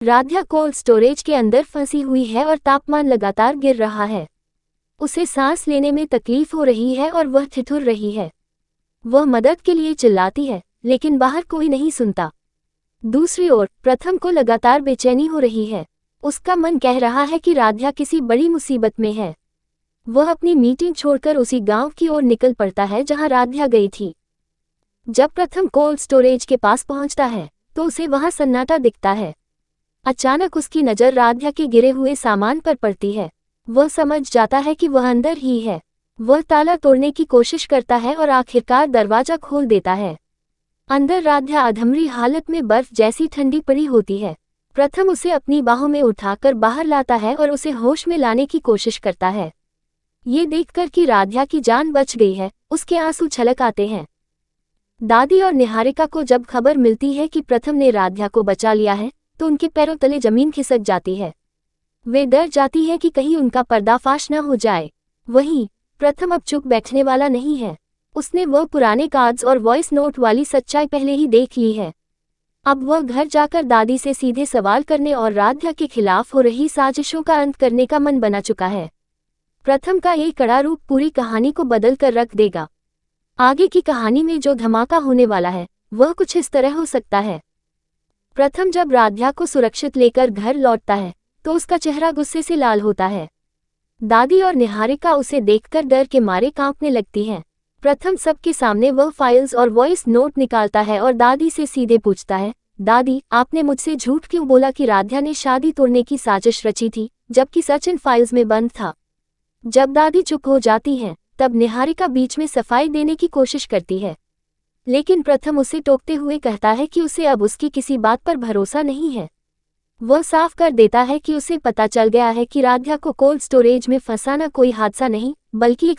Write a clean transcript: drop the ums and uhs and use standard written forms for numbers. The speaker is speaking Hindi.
राध्या कोल्ड स्टोरेज के अंदर फंसी हुई है और तापमान लगातार गिर रहा है। उसे सांस लेने में तकलीफ हो रही है और वह ठिठुर रही है। वह मदद के लिए चिल्लाती है, लेकिन बाहर कोई नहीं सुनता। दूसरी ओर प्रथम को लगातार बेचैनी हो रही है। उसका मन कह रहा है कि राध्या किसी बड़ी मुसीबत में है। वह अपनी मीटिंग छोड़कर उसी गांव की ओर निकल पड़ता है जहां राध्या गई थी। जब प्रथम कोल्ड स्टोरेज के पास पहुंचता है तो उसे वहां सन्नाटा दिखता है। अचानक उसकी नज़र राध्या के गिरे हुए सामान पर पड़ती है। वह समझ जाता है कि वह अंदर ही है। वह ताला तोड़ने की कोशिश करता है और आखिरकार दरवाजा खोल देता है। अंदर राध्या अधमरी हालत में बर्फ जैसी ठंडी पड़ी होती है। प्रथम उसे अपनी बाहों में उठाकर बाहर लाता है और उसे होश में लाने की कोशिश करता है। ये देखकर कि राध्या की जान बच गई है, उसके आंसू छलक आते हैं। दादी और निहारिका को जब खबर मिलती है कि प्रथम ने राध्या को बचा लिया है तो उनके पैरों तले जमीन खिसक जाती है। वे डर जाती हैं कि कहीं उनका पर्दाफाश न हो जाए। वहीं प्रथम अब चुप बैठने वाला नहीं है। उसने वह पुराने कार्ड्स और वॉइस नोट वाली सच्चाई पहले ही देख ली है। अब वह घर जाकर दादी से सीधे सवाल करने और राध्या के खिलाफ हो रही साजिशों का अंत करने का मन बना चुका है। प्रथम का ये कड़ा रूप पूरी कहानी को बदल कर रख देगा। आगे की कहानी में जो धमाका होने वाला है वह कुछ इस तरह हो सकता है। प्रथम जब राध्या को सुरक्षित लेकर घर लौटता है तो उसका चेहरा गुस्से से लाल होता है। दादी और निहारिका उसे देखकर डर के मारे कांपने लगती हैं। प्रथम सबके सामने वह फाइल्स और वॉइस नोट निकालता है और दादी से सीधे पूछता है, दादी, आपने मुझसे झूठ क्यों बोला कि राध्या ने शादी तोड़ने की साजिश रची थी, जबकि सच इन फाइल्स में बंद था। जब दादी चुप हो जाती हैं, तब निहारिका बीच में सफाई देने की कोशिश करती है, लेकिन प्रथम उसे टोकते हुए कहता है कि उसे अब उसकी किसी बात पर भरोसा नहीं है। वह साफ कर देता है कि उसे पता चल गया है कि राध्या को कोल्ड स्टोरेज में फंसाना कोई हादसा नहीं, बल्कि एक